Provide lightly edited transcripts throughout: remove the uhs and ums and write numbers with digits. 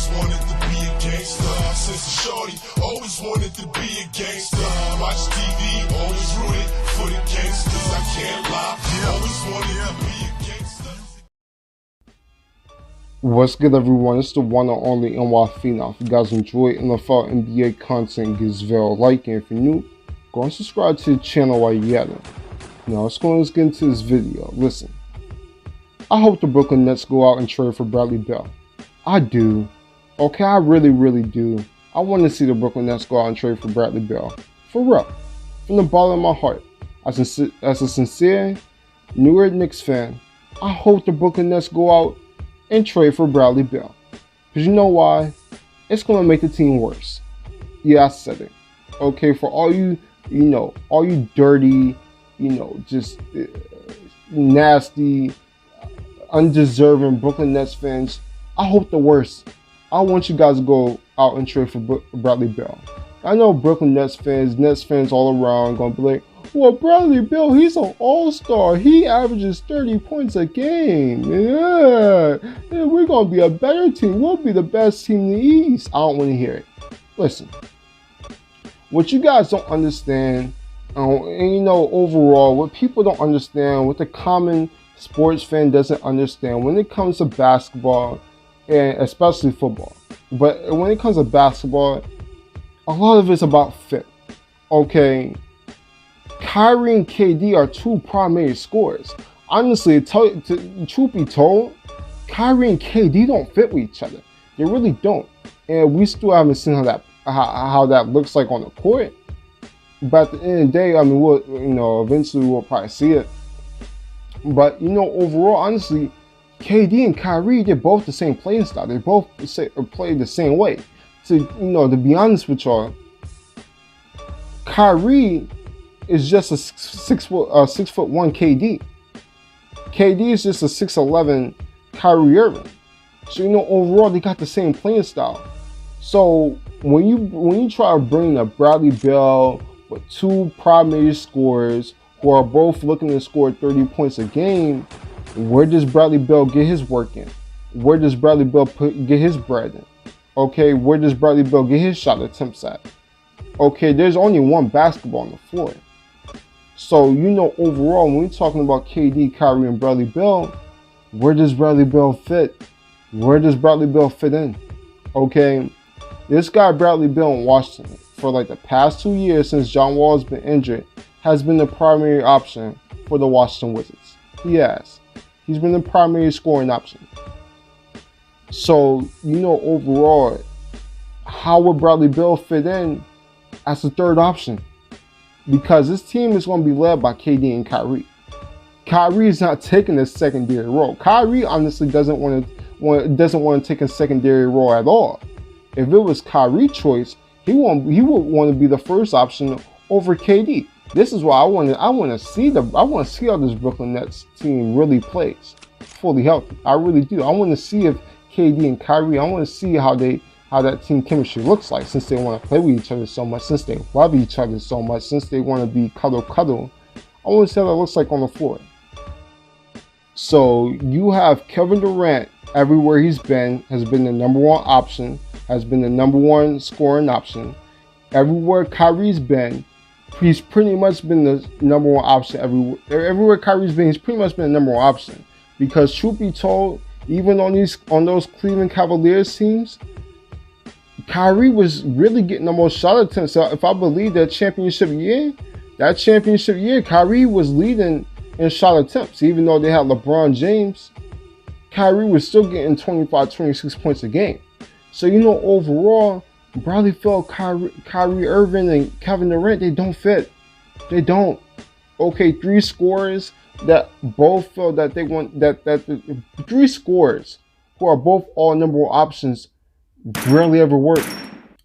always wanted to be a gangster. Since a shorty, always wanted to be a gangster. Watch TV, always rooted for the gangsters. I can't lie, always wanted to be a gangster. What's good, everyone? It's the one and only NY Phenom. If you guys enjoy NFL NBA content, give this video a like, and if you're new, go and subscribe to the channel while you're at it. Now let's get into this video. Listen, I hope the Brooklyn Nets go out and trade for Bradley Beal. I do. Okay, I really do. I want to see the Brooklyn Nets go out and trade for Bradley Beal. For real. From the bottom of my heart. As a sincere New York Knicks fan, I hope the Brooklyn Nets go out and trade for Bradley Beal. Because you know why? It's going to make the team worse. Yeah, I said it. Okay, for all you dirty, just nasty, undeserving Brooklyn Nets fans, I hope the worst. I want you guys to go out and trade for Bradley Beal. I know Brooklyn Nets fans all around going to be like, well, Bradley Beal, he's an all-star. He averages 30 points a game. Yeah, we're going to be a better team. We'll be the best team in the East. I don't want to hear it. Listen, what you guys don't understand, and overall, what people don't understand, what the common sports fan doesn't understand when it comes to basketball, and especially football. But when it comes to basketball, a lot of it's about fit. Okay, Kyrie and KD are two primary scorers. Honestly, truth be told, Kyrie and KD don't fit with each other. They really don't, and we still haven't seen how that looks like on the court. But at the end of the day, I mean, eventually we'll probably see it. But overall, honestly, KD and Kyrie, they're both the same playing style. They both play the same way. So to be honest with y'all, Kyrie is just a 6'1" KD. KD is just a 6'11" Kyrie Irving. So overall they got the same playing style. So when you try to bring up Bradley Beal with two primary scorers who are both looking to score 30 points a game, where does Bradley Beal get his work in? Where does Bradley Beal get his bread in? Okay, where does Bradley Beal get his shot attempts at? Okay, there's only one basketball on the floor. So, overall, when we're talking about KD, Kyrie, and Bradley Beal, where does Bradley Beal fit? Where does Bradley Beal fit in? Okay, this guy Bradley Beal in Washington, for like the past 2 years since John Wall has been injured, has been the primary option for the Washington Wizards. He has. He's been the primary scoring option. So, overall, how would Bradley Beal fit in as the third option? Because this team is going to be led by KD and Kyrie. Kyrie is not taking the secondary role. Kyrie honestly doesn't want to take a secondary role at all. If it was Kyrie's choice, he would want to be the first option over KD. This is why I want to see how this Brooklyn Nets team really plays, fully healthy. I really do. I want to see if KD and Kyrie. I want to see how that team chemistry looks like, since they want to play with each other so much, since they love each other so much, since they want to be cuddle. I want to see how that looks like on the floor. So you have Kevin Durant everywhere he's been, has been the number one option, has been the number one scoring option. Everywhere Kyrie's been, he's pretty much been the number one option everywhere Kyrie's been, he's pretty much been the number one option. Because truth be told, even on those Cleveland Cavaliers teams, Kyrie was really getting the most shot attempts. So if I believe that championship year, Kyrie was leading in shot attempts. Even though they had LeBron James, Kyrie was still getting 25, 26 points a game. So, overall, Bradley Beal, Kyrie Irving, and Kevin Durant, they don't fit. They don't. Okay, three scorers that both feel that they want that the three scorers who are both all number one options rarely ever work.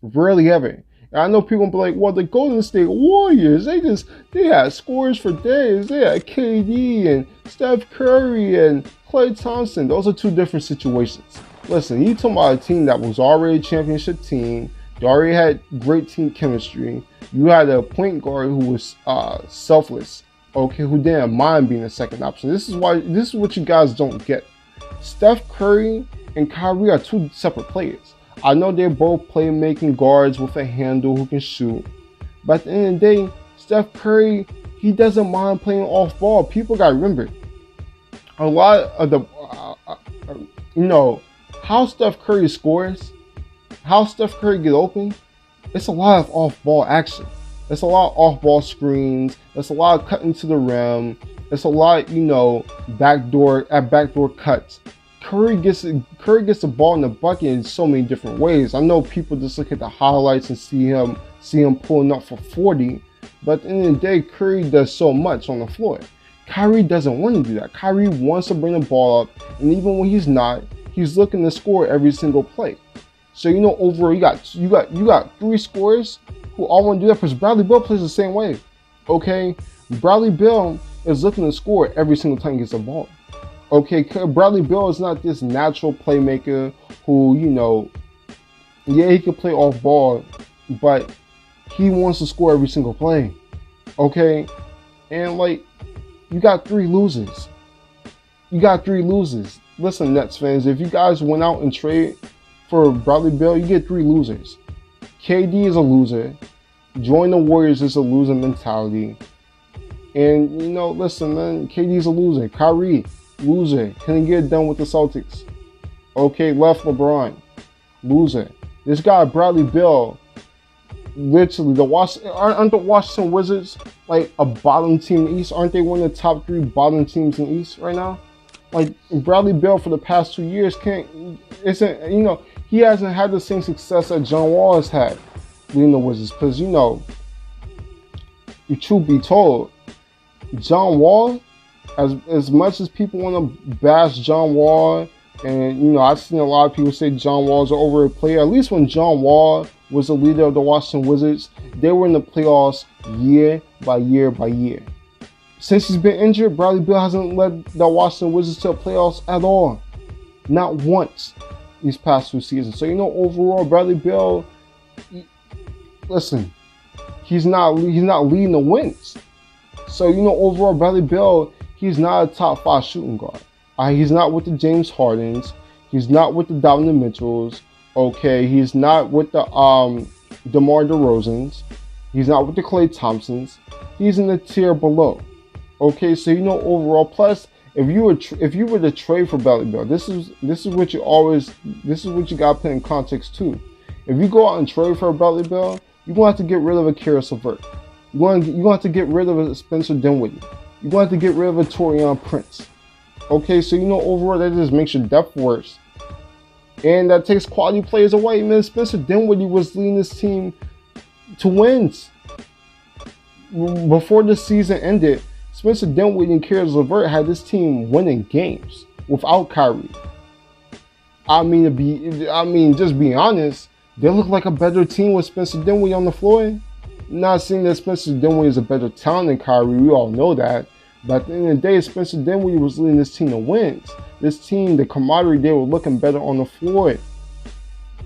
Rarely ever. And I know people will be like, well, the Golden State Warriors, they had scores for days. They had KD and Steph Curry and Klay Thompson. Those are two different situations. Listen, you talking about a team that was already a championship team. They already had great team chemistry. You had a point guard who was selfless. Okay, who didn't mind being a second option. This is what you guys don't get. Steph Curry and Kyrie are two separate players. I know they're both playmaking guards with a handle who can shoot. But at the end of the day, Steph Curry, he doesn't mind playing off ball. People got to remember, a lot of the, how Steph Curry scores, how Steph Curry get open, it's a lot of off ball action. It's a lot of off ball screens. It's a lot of cutting to the rim. It's a lot, backdoor cuts. Curry gets the ball in the bucket in so many different ways. I know people just look at the highlights and see him pulling up for 40, but at the end of the day, Curry does so much on the floor. Kyrie doesn't want to do that. Kyrie wants to bring the ball up, and even when he's not, he's looking to score every single play. So overall, you got 3 scorers who all want to do that. Because Bradley Beal plays the same way. Okay, Bradley Beal is looking to score every single time he gets the ball. Okay, Bradley Beal is not this natural playmaker who, he can play off ball, but he wants to score every single play. Okay, and you got 3 losers. Listen, Nets fans, if you guys went out and trade for Bradley Beal, you get 3 losers. KD is a loser. Join the Warriors is a loser mentality. And, listen, man, KD's a loser. Kyrie, loser. Couldn't get it done with the Celtics. Okay, left LeBron, loser. This guy, Bradley Beal, literally, aren't the Washington Wizards like a bottom team in the East? Aren't they one of the top 3 bottom teams in the East right now? Bradley Beal for the past 2 years he hasn't had the same success that John Wall has had leading the Wizards. Because, truth be told, John Wall, as much as people want to bash John Wall, and, I've seen a lot of people say John Wall's an overrated player. At least when John Wall was the leader of the Washington Wizards, they were in the playoffs year by year by year. Since he's been injured, Bradley Beal hasn't led the Washington Wizards to the playoffs at all. Not once these past 2 seasons. So, overall, Bradley Beal, listen, he's not leading the wins. So, overall, Bradley Beal, he's not a top 5 shooting guard. He's not with the James Hardens. He's not with the Donovan Mitchells. Okay, he's not with the DeMar DeRozans. He's not with the Klay Thompsons. He's in the tier below. Okay, so overall. Plus, if you were to trade for Bradley Beal, this is what you gotta put in context too. If you go out and trade for Bradley Beal, you're gonna have to get rid of a Karis LeVert. You're gonna have to get rid of a Spencer Dinwiddie. You're gonna have to get rid of a Taurean Prince. Okay, so overall that just makes your depth worse. And that takes quality players away. Man, Spencer Dinwiddie was leading this team to wins. Before the season ended, Spencer Dinwiddie and Karis LeVert had this team winning games without Kyrie. Just being honest, they look like a better team with Spencer Dinwiddie on the floor. Not saying that Spencer Dinwiddie is a better talent than Kyrie, we all know that. But at the end of the day, Spencer Dinwiddie was leading this team to wins. This team, the camaraderie, they were looking better on the floor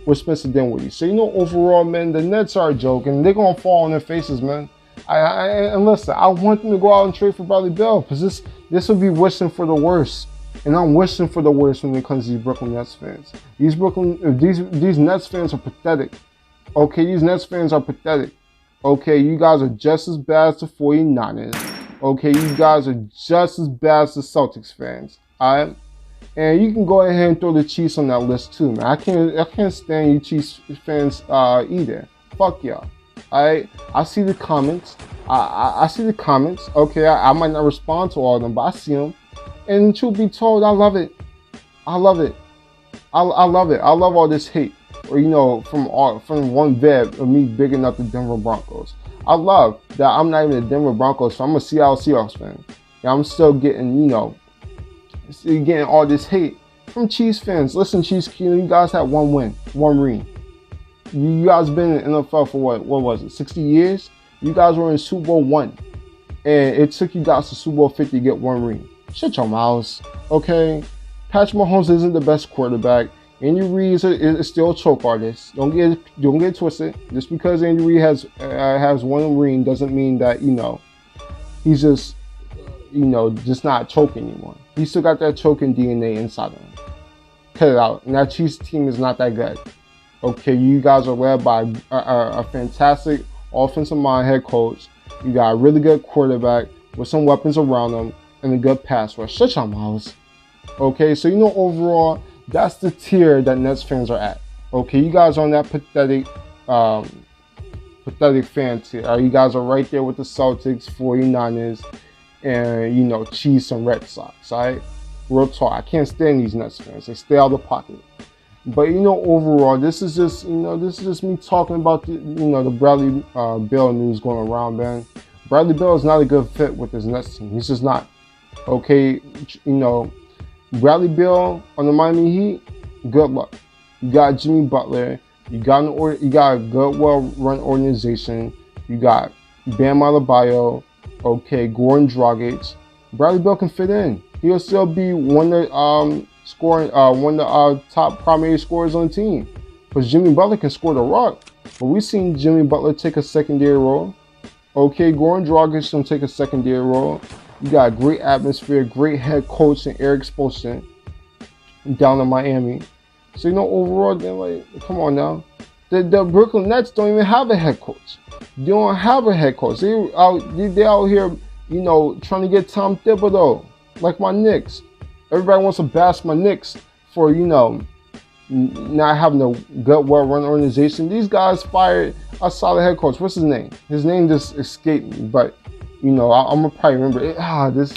with Spencer Dinwiddie. So, overall, man, the Nets are a joke, and they're going to fall on their faces, man. And listen, I want them to go out and trade for Bradley Beal, because this would be wishing for the worst. And I'm wishing for the worst when it comes to these Brooklyn Nets fans. These Nets fans are pathetic. Okay, these Nets fans are pathetic. Okay, you guys are just as bad as the 49ers. Okay, you guys are just as bad as the Celtics fans. Alright? And you can go ahead and throw the Chiefs on that list too, man. I can't stand you Chiefs fans either. Fuck y'all. Alright? I see the comments. I see the comments. Okay, I might not respond to all of them, but I see them. And truth be told, I love it. I love it. I love it. I love all this hate. Or, from one vet of me bigging up the Denver Broncos. I love that I'm not even a Denver Broncos fan. I'm a Seattle Seahawks fan. And I'm still getting, getting all this hate from Chiefs fans. Listen, Chiefs, you guys had 1 win, 1 ring. You guys been in the NFL for what was it, 60 years? You guys were in Super Bowl 1. And it took you guys to Super Bowl 50 to get 1 ring. Shut your mouths, okay? Patrick Mahomes isn't the best quarterback. Andy Reid is still a choke artist. Don't get twisted. Just because Andy Reid has 1 ring doesn't mean that he's just just not choking anymore. He still got that choking DNA inside of him. Cut it out. And that Chiefs team is not that good. Okay, you guys are led by a fantastic offensive mind head coach. You got a really good quarterback with some weapons around him and a good pass rush. Shut your mouths. Okay, so overall, that's the tier that Nets fans are at. Okay, you guys are on that pathetic fan tier. You guys are right there with the Celtics, 49ers, and Chiefs and Red Sox. All right, real talk. I can't stand these Nets fans. They stay out of the pocket. But overall, this is just me talking about the Bradley Beal news going around, man. Bradley Beal is not a good fit with this Nets team. He's just not. Okay, Bradley Beal on the Miami Heat, good luck. You got Jimmy Butler. You got a good, well-run organization. You got Bam Adebayo. Okay, Goran Dragic. Bradley Beal can fit in. He'll still be one of the top primary scorers on the team. Because Jimmy Butler can score the rock. But we've seen Jimmy Butler take a secondary role. Okay, Goran Dragic can take a secondary role. You got a great atmosphere, great head coach in Eric Spoelstra down in Miami. So overall, then come on now. The Brooklyn Nets don't even have a head coach. They don't have a head coach. They out here, trying to get Tom Thibodeau, like my Knicks. Everybody wants to bash my Knicks for, not having a good, well-run organization. These guys fired a solid head coach. What's his name? His name just escaped me, but I'm gonna probably remember it. This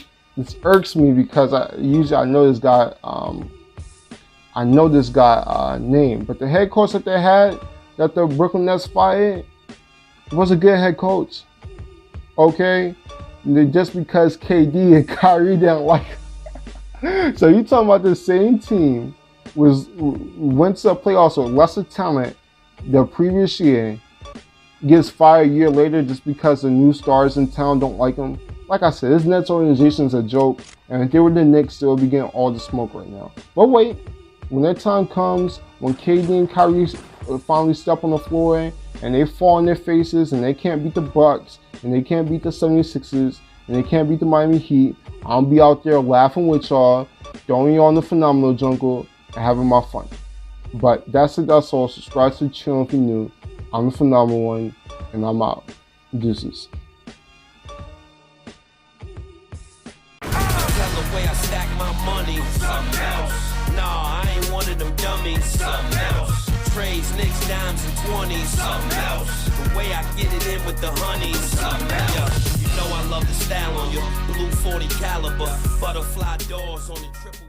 irks me because I know this guy. I know this guy name, but the head coach that they had, that the Brooklyn Nets fired, was a good head coach. Okay, just because KD and Kyrie didn't like him. So you talking about the same team went to the playoffs with lesser talent the previous year, gets fired a year later just because the new stars in town don't like him. Like I said, this Nets organization is a joke, and if they were the Knicks, they'll be getting all the smoke right now. But wait, when that time comes, when KD and Kyrie finally step on the floor and they fall on their faces and they can't beat the Bucks and they can't beat the 76ers and they can't beat the Miami Heat, I'll be out there laughing with y'all, throwing y'all in the phenomenal jungle and having my fun. But that's it, that's all. Subscribe to the channel if you're new. I'm the phenomenal one, and I'm out. Deuces. Way I stack my money, something else. Nah, I ain't one of them dummies, something else. Trades, nicks, dimes, and 20s, something else. The way I get it in with the honey, something else. You know I love the style on your blue 40 caliber, butterfly doors on the triple.